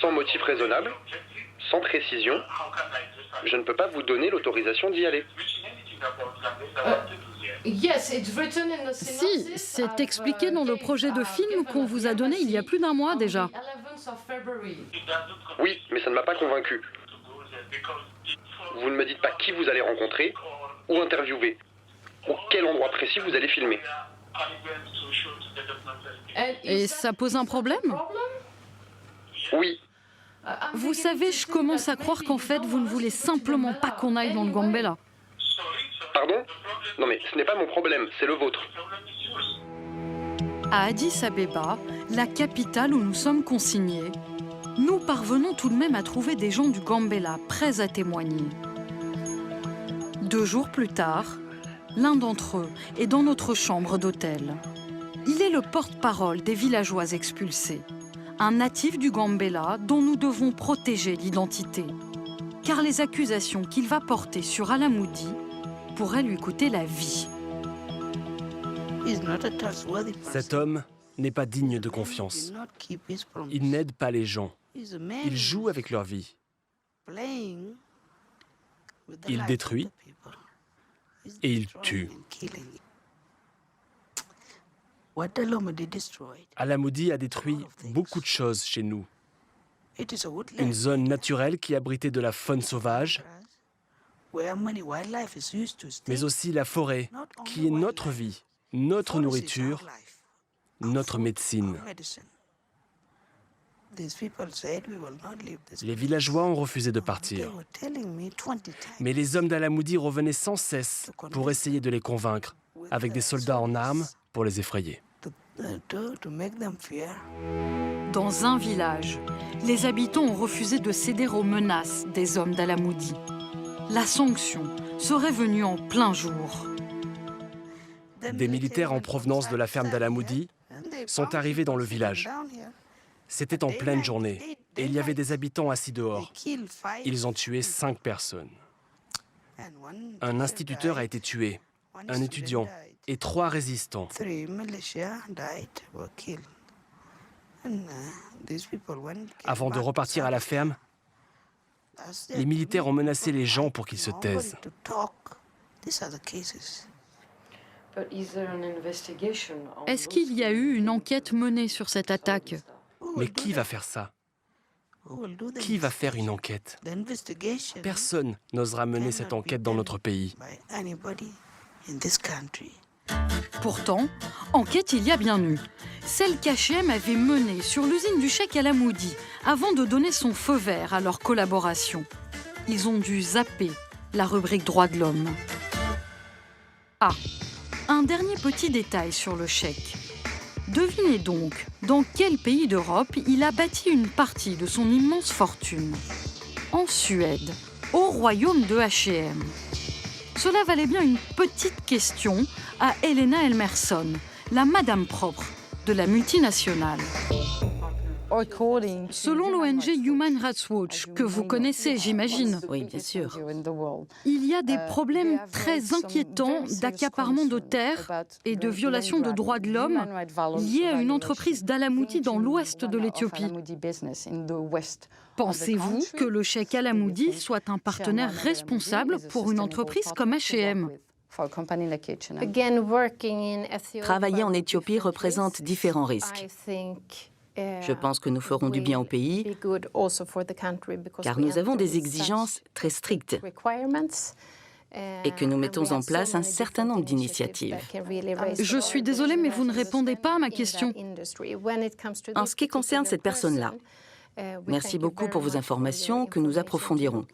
sans motif raisonnable, sans précision, je ne peux pas vous donner l'autorisation d'y aller. Si, c'est expliqué dans le projet de film qu'on vous a donné il y a plus d'un mois déjà. Oui, mais ça ne m'a pas convaincu. Vous ne me dites pas qui vous allez rencontrer ou interviewer, ou quel endroit précis vous allez filmer. Et ça pose un problème? Oui. Vous savez, je commence à croire qu'en fait, vous ne voulez simplement pas qu'on aille dans le Gambela. Pardon? Non mais ce n'est pas mon problème, c'est le vôtre. À Addis Abeba, la capitale où nous sommes consignés, nous parvenons tout de même à trouver des gens du Gambela prêts à témoigner. 2 jours plus tard, l'un d'entre eux est dans notre chambre d'hôtel. Il est le porte-parole des villageois expulsés, un natif du Gambela dont nous devons protéger l'identité, car les accusations qu'il va porter sur Alamoudi pourraient lui coûter la vie. Cet homme n'est pas digne de confiance. Il n'aide pas les gens. Il joue avec leur vie. Il détruit et il tue. Alamoudi a détruit beaucoup de choses chez nous. Une zone naturelle qui abritait de la faune sauvage, mais aussi la forêt, qui est notre vie, notre nourriture, notre médecine. Les villageois ont refusé de partir. Mais les hommes d'Alamoudi revenaient sans cesse pour essayer de les convaincre, avec des soldats en armes pour les effrayer. Dans un village, les habitants ont refusé de céder aux menaces des hommes d'Alamoudi. La sanction serait venue en plein jour. Des militaires en provenance de la ferme d'Alamoudi sont arrivés dans le village. C'était en pleine journée et il y avait des habitants assis dehors. Ils ont tué 5 personnes. Un instituteur a été tué, un étudiant et 3 résistants. Avant de repartir à la ferme, les militaires ont menacé les gens pour qu'ils se taisent. Est-ce qu'il y a eu une enquête menée sur cette attaque? Mais qui va faire ça? Qui va faire une enquête? Personne n'osera mener cette enquête dans notre pays. Pourtant, enquête il y a bien eu. Celle qu'H&M avait menée sur l'usine du cheikh Alamoudi avant de donner son feu vert à leur collaboration. Ils ont dû zapper la rubrique droits de l'homme. Ah, un dernier petit détail sur le cheikh. Devinez donc dans quel pays d'Europe il a bâti une partie de son immense fortune. En Suède, au royaume de H&M. Cela valait bien une petite question à Helena Elmerson, la madame propre de la multinationale. Selon l'ONG Human Rights Watch, que vous connaissez, j'imagine. Oui, bien sûr. Il y a des problèmes très inquiétants d'accaparement de terres et de violation de droits de l'homme liés à une entreprise d'Alamoudi dans l'ouest de l'Éthiopie. Pensez-vous que le cheikh Alamoudi soit un partenaire responsable pour une entreprise comme H&M? Travailler en Éthiopie représente différents risques. Je pense que nous ferons du bien au pays, car nous avons des exigences très strictes et que nous mettons en place un certain nombre d'initiatives. Je suis désolée, mais vous ne répondez pas à ma question. En ce qui concerne cette personne-là, merci beaucoup pour vos informations que nous approfondirons.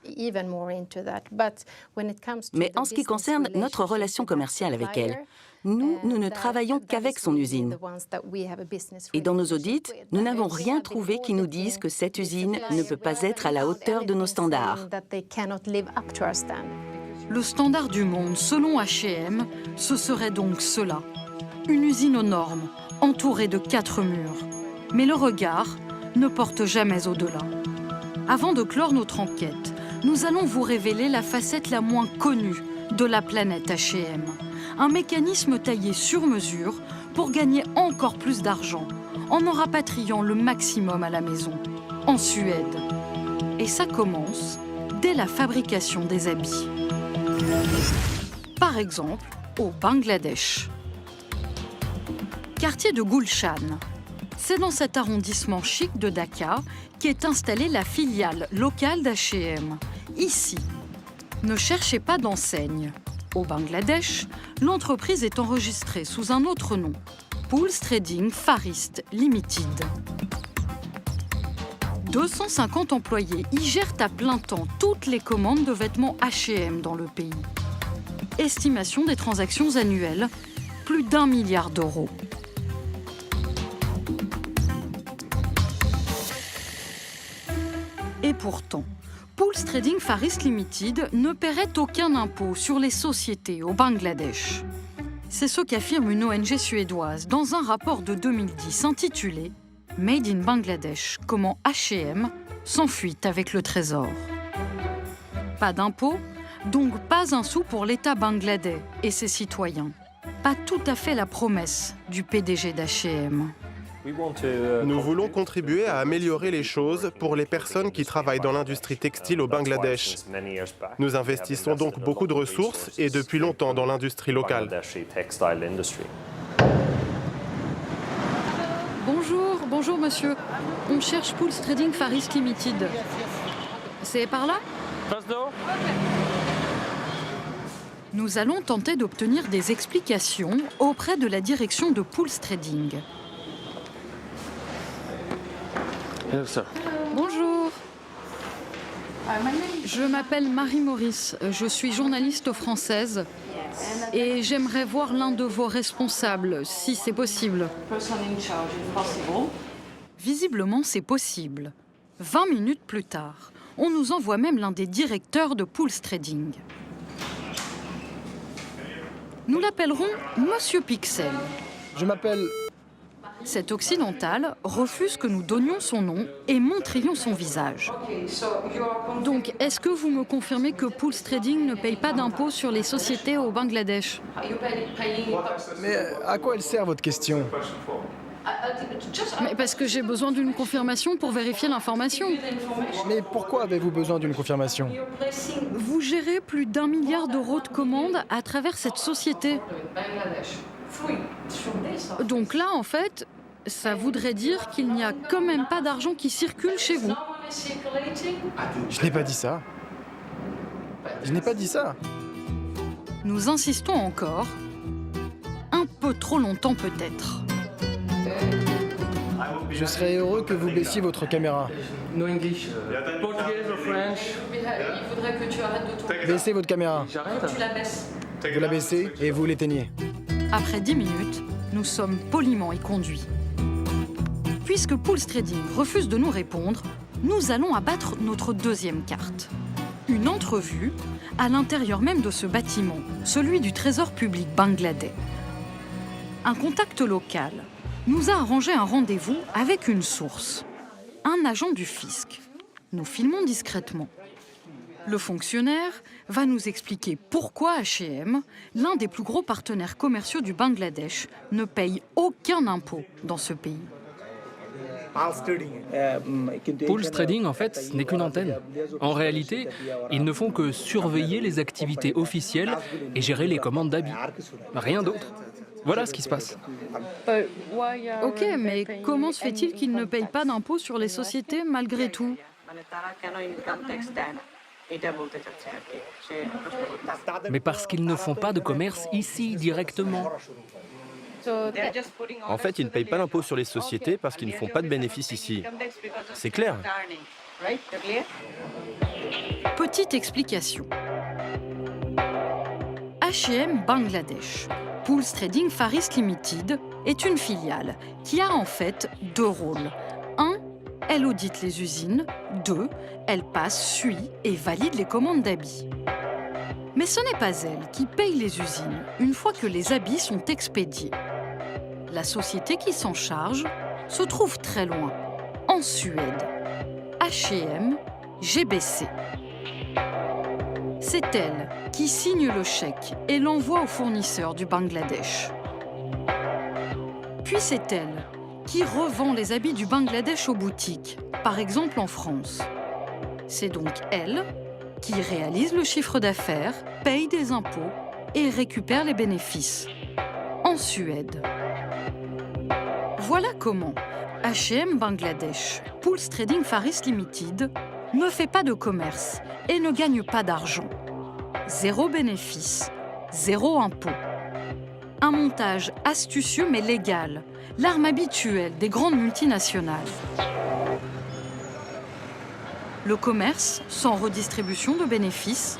Mais en ce qui concerne notre relation commerciale avec elle, nous ne travaillons qu'avec son usine. Et dans nos audits, nous n'avons rien trouvé qui nous dise que cette usine ne peut pas être à la hauteur de nos standards. Le standard du monde, selon H&M, ce serait donc cela. Une usine aux normes, entourée de 4 murs. Mais le regard ne porte jamais au-delà. Avant de clore notre enquête, nous allons vous révéler la facette la moins connue de la planète H&M. Un mécanisme taillé sur mesure pour gagner encore plus d'argent, en rapatriant le maximum à la maison, en Suède. Et ça commence dès la fabrication des habits. Par exemple, au Bangladesh. Quartier de Gulshan. C'est dans cet arrondissement chic de Dhaka qu'est installée la filiale locale d'H&M. Ici, ne cherchez pas d'enseigne. Au Bangladesh, l'entreprise est enregistrée sous un autre nom, Pools Trading Far East Limited. 250 employés y gèrent à plein temps toutes les commandes de vêtements H&M dans le pays. Estimation des transactions annuelles, plus d'1 milliard d'euros. Et pourtant, Pools Trading Far East Limited ne paierait aucun impôt sur les sociétés au Bangladesh. C'est ce qu'affirme une ONG suédoise dans un rapport de 2010 intitulé « Made in Bangladesh, comment H&M s'enfuit avec le trésor ». Pas d'impôt, donc pas un sou pour l'État bangladais et ses citoyens. Pas tout à fait la promesse du PDG d'H&M. Nous voulons contribuer à améliorer les choses pour les personnes qui travaillent dans l'industrie textile au Bangladesh. Nous investissons donc beaucoup de ressources et depuis longtemps dans l'industrie locale. Bonjour monsieur. On cherche Pools Trading Far East Limited. C'est par là ? Nous allons tenter d'obtenir des explications auprès de la direction de Pools Trading. Bonjour. Je m'appelle Marie Maurice, je suis journaliste française et j'aimerais voir l'un de vos responsables, si c'est possible. Visiblement, c'est possible. 20 minutes plus tard, on nous envoie même l'un des directeurs de Pools Trading. Nous l'appellerons Monsieur Pixel. Je m'appelle... Cet occidental refuse que nous donnions son nom et montrions son visage. Donc, est-ce que vous me confirmez que Pools Trading ne paye pas d'impôts sur les sociétés au Bangladesh ? Mais à quoi elle sert votre question ? Mais parce que j'ai besoin d'une confirmation pour vérifier l'information. Mais pourquoi avez-vous besoin d'une confirmation ? Vous gérez plus d'1 milliard d'euros de commandes à travers cette société. Donc là, en fait, ça voudrait dire qu'il n'y a quand même pas d'argent qui circule chez vous. Je n'ai pas dit ça. Je n'ai pas dit ça. Nous insistons encore. Un peu trop longtemps peut-être. Je serais heureux que vous baissiez votre caméra. No English. Portugais ou French. Il faudrait que tu arrêtes de tourner. Baissez votre caméra. Tu la baisses. Vous la baissez et vous l'éteignez. Après 10 minutes, nous sommes poliment éconduits. Puisque Pools Trading refuse de nous répondre, nous allons abattre notre deuxième carte. Une entrevue à l'intérieur même de ce bâtiment, celui du Trésor public bangladais. Un contact local nous a arrangé un rendez-vous avec une source, un agent du fisc. Nous filmons discrètement. Le fonctionnaire va nous expliquer pourquoi H&M, l'un des plus gros partenaires commerciaux du Bangladesh, ne paye aucun impôt dans ce pays. Pools Trading, en fait, ce n'est qu'une antenne. En réalité, ils ne font que surveiller les activités officielles et gérer les commandes d'habits. Rien d'autre. Voilà ce qui se passe. Ok, mais comment se fait-il qu'ils ne payent pas d'impôt sur les sociétés malgré tout ? Mais parce qu'ils ne font pas de commerce ici directement. En fait, ils ne payent pas d'impôt sur les sociétés parce qu'ils ne font pas de bénéfices ici. C'est clair. Petite explication. H&M Bangladesh, Pools Trading Far East Limited, est une filiale qui a en fait 2 rôles. 1, elle audite les usines. 2, elle passe, suit et valide les commandes d'habits. Mais ce n'est pas elle qui paye les usines une fois que les habits sont expédiés. La société qui s'en charge se trouve très loin, en Suède. H&M GBC. C'est elle qui signe le chèque et l'envoie aux fournisseurs du Bangladesh. Puis c'est elle qui revend les habits du Bangladesh aux boutiques, par exemple en France. C'est donc elle qui réalise le chiffre d'affaires, paye des impôts et récupère les bénéfices. En Suède. Voilà comment H&M Bangladesh, Pulse Trading Far East Limited, ne fait pas de commerce et ne gagne pas d'argent. Zéro bénéfice, zéro impôt. Un montage astucieux mais légal, l'arme habituelle des grandes multinationales. Le commerce sans redistribution de bénéfices,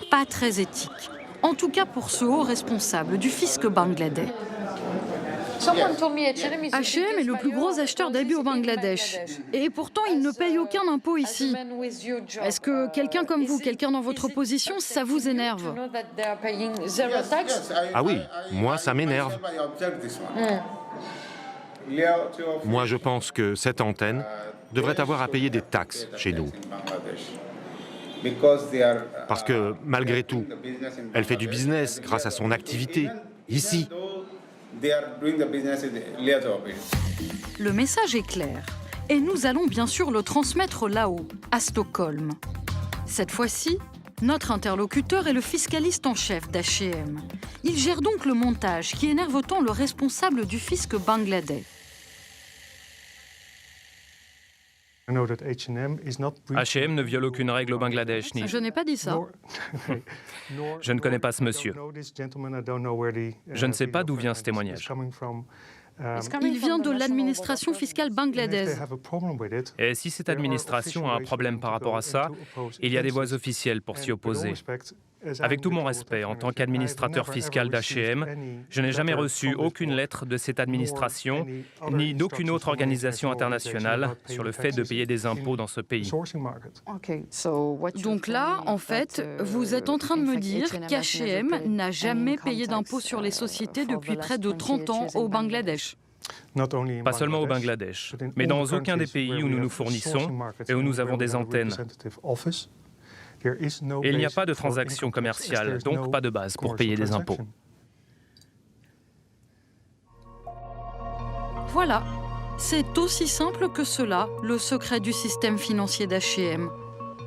pas très éthique. En tout cas pour ce haut responsable du fisc bangladais. H&M est le plus gros acheteur d'habits au Bangladesh. Et pourtant, il ne paye aucun impôt ici. Est-ce que quelqu'un comme vous, quelqu'un dans votre position, ça vous énerve? Ah oui, moi ça m'énerve. Moi je pense que cette antenne devrait avoir à payer des taxes chez nous. Parce que malgré tout, elle fait du business grâce à son activité, ici. Le message est clair, et nous allons bien sûr le transmettre là-haut, à Stockholm. Cette fois-ci, notre interlocuteur est le fiscaliste en chef d'H&M. Il gère donc le montage qui énerve tant le responsable du fisc bangladais. H&M ne viole aucune règle au Bangladesh, ni... Je n'ai pas dit ça. Je ne connais pas ce monsieur. Je ne sais pas d'où vient ce témoignage. Il vient de l'administration fiscale bangladaise. Et si cette administration a un problème par rapport à ça, il y a des voies officielles pour s'y opposer. Avec tout mon respect, en tant qu'administrateur fiscal d'H&M, je n'ai jamais reçu aucune lettre de cette administration, ni d'aucune autre organisation internationale sur le fait de payer des impôts dans ce pays. Donc là, en fait, vous êtes en train de me dire qu'H&M n'a jamais payé d'impôts sur les sociétés depuis près de 30 ans au Bangladesh. Pas seulement au Bangladesh, mais dans aucun des pays où nous nous fournissons et où nous avons des antennes. Et il n'y a pas de transaction commerciale, donc pas de base pour payer des impôts. Voilà, c'est aussi simple que cela, le secret du système financier d'H&M.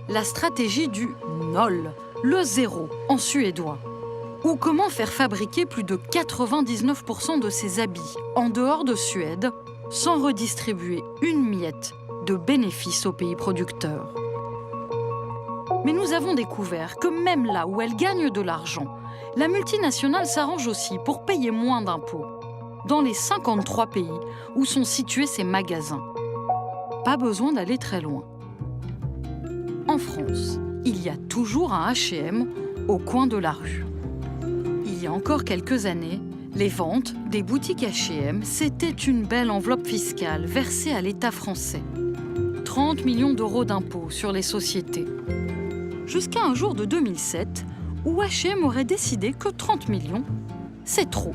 La stratégie du NOL, le zéro en suédois. Ou comment faire fabriquer plus de 99% de ses habits en dehors de Suède sans redistribuer une miette de bénéfices aux pays producteurs. Mais nous avons découvert que même là où elle gagne de l'argent, la multinationale s'arrange aussi pour payer moins d'impôts, dans les 53 pays où sont situés ses magasins. Pas besoin d'aller très loin. En France, il y a toujours un H&M au coin de la rue. Il y a encore quelques années, les ventes des boutiques H&M, c'était une belle enveloppe fiscale versée à l'État français. 30 millions d'euros d'impôts sur les sociétés. Jusqu'à un jour de 2007, où H&M aurait décidé que 30 millions, c'est trop.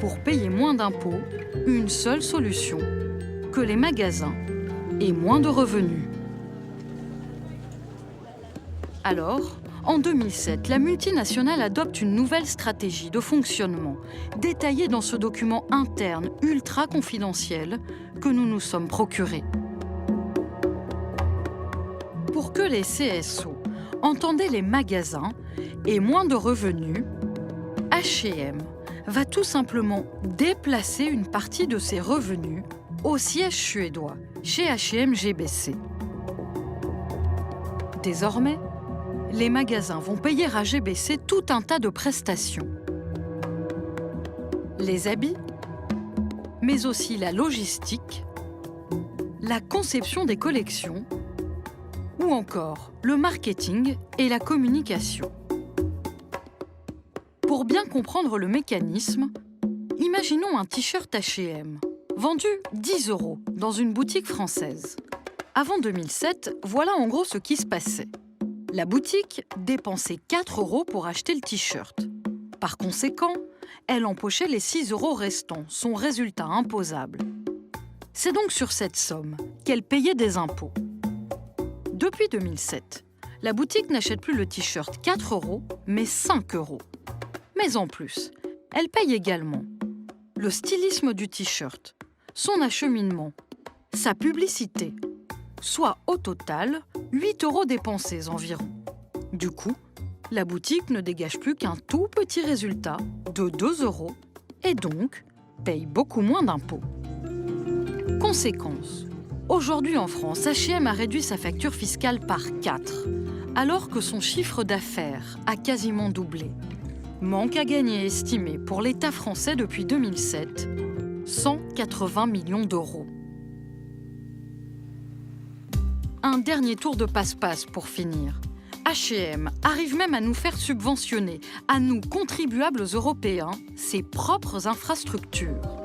Pour payer moins d'impôts, une seule solution, que les magasins aient moins de revenus. Alors, en 2007, la multinationale adopte une nouvelle stratégie de fonctionnement, détaillée dans ce document interne ultra confidentiel que nous nous sommes procurés. Pour que les CSO, entendez les magasins, aient moins de revenus, H&M va tout simplement déplacer une partie de ses revenus au siège suédois, chez H&M GBC. Désormais, les magasins vont payer à GBC tout un tas de prestations. Les habits, mais aussi la logistique, la conception des collections, ou encore le marketing et la communication. Pour bien comprendre le mécanisme, imaginons un t-shirt H&M, vendu 10 € dans une boutique française. Avant 2007, voilà en gros ce qui se passait. La boutique dépensait 4 € pour acheter le t-shirt. Par conséquent, elle empochait les 6 € restants, son résultat imposable. C'est donc sur cette somme qu'elle payait des impôts. Depuis 2007, la boutique n'achète plus le t-shirt 4 €, mais 5 €. Mais en plus, elle paye également le stylisme du t-shirt, son acheminement, sa publicité, soit au total 8 € dépensés environ. Du coup, la boutique ne dégage plus qu'un tout petit résultat de 2 € et donc paye beaucoup moins d'impôts. Conséquence, aujourd'hui en France, H&M a réduit sa facture fiscale par 4, alors que son chiffre d'affaires a quasiment doublé. Manque à gagner estimé pour l'État français depuis 2007, 180 millions d'euros. Un dernier tour de passe-passe pour finir. H&M arrive même à nous faire subventionner, à nous contribuables européens, ses propres infrastructures.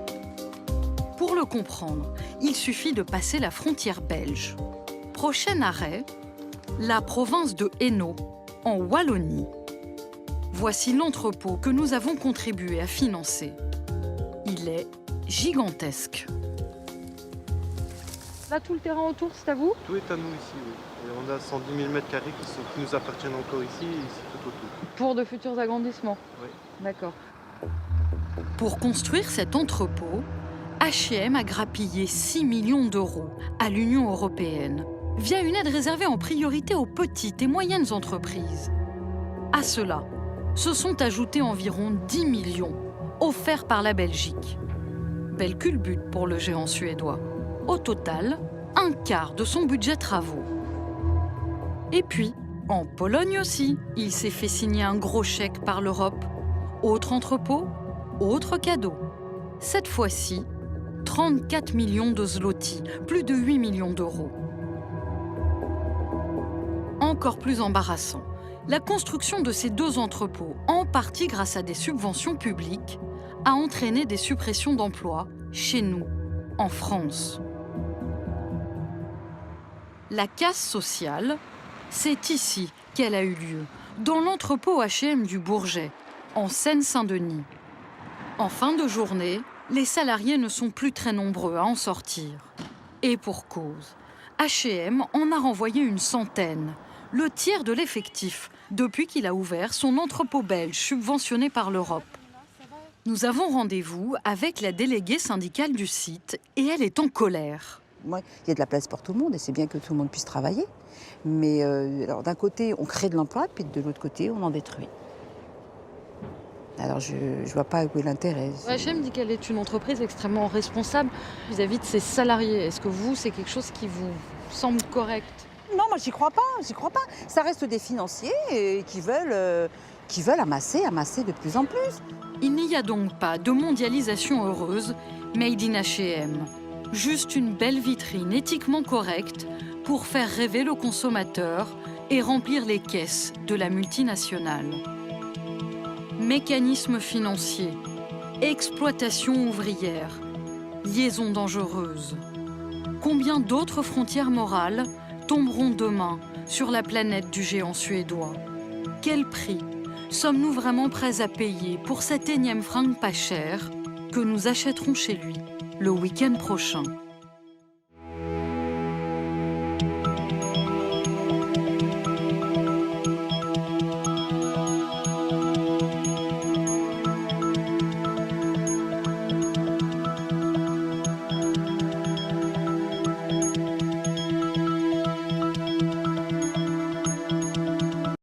Pour le comprendre, il suffit de passer la frontière belge. Prochain arrêt, la province de Hainaut, en Wallonie. Voici l'entrepôt que nous avons contribué à financer. Il est gigantesque. Là, tout le terrain autour, c'est à vous? Tout est à nous ici, oui. Et on a 110 000 m² qui nous appartiennent encore ici et ici tout autour. Pour de futurs agrandissements? Oui. D'accord. Pour construire cet entrepôt, H&M a grappillé 6 millions d'euros à l'Union européenne via une aide réservée en priorité aux petites et moyennes entreprises. À cela, se sont ajoutés environ 10 millions offerts par la Belgique. Belle culbute pour le géant suédois. Au total, un quart de son budget travaux. Et puis, en Pologne aussi, il s'est fait signer un gros chèque par l'Europe. Autre entrepôt, autre cadeau. Cette fois-ci, 34 millions de zlotys, plus de 8 millions d'euros. Encore plus embarrassant, la construction de ces deux entrepôts, en partie grâce à des subventions publiques, a entraîné des suppressions d'emplois chez nous, en France. La casse sociale, c'est ici qu'elle a eu lieu, dans l'entrepôt H&M du Bourget, en Seine-Saint-Denis. En fin de journée, les salariés ne sont plus très nombreux à en sortir. Et pour cause, H&M en a renvoyé une centaine, le tiers de l'effectif, depuis qu'il a ouvert son entrepôt belge subventionné par l'Europe. Nous avons rendez-vous avec la déléguée syndicale du site et elle est en colère. Moi, il y a de la place pour tout le monde et c'est bien que tout le monde puisse travailler. Mais alors d'un côté, on crée de l'emploi, puis de l'autre côté, on en détruit. Alors je ne vois pas où est l'intérêt. H&M dit qu'elle est une entreprise extrêmement responsable vis-à-vis de ses salariés. Est-ce que vous, c'est quelque chose qui vous semble correct? Non, moi j'y crois pas, Ça reste des financiers qui veulent amasser de plus en plus. Il n'y a donc pas de mondialisation heureuse, made in H&M. Juste une belle vitrine éthiquement correcte pour faire rêver le consommateur et remplir les caisses de la multinationale. Mécanismes financiers, exploitation ouvrière, liaisons dangereuses. Combien d'autres frontières morales tomberont demain sur la planète du géant suédois? Quel prix sommes-nous vraiment prêts à payer pour cette énième fringue pas chère que nous achèterons chez lui le week-end prochain?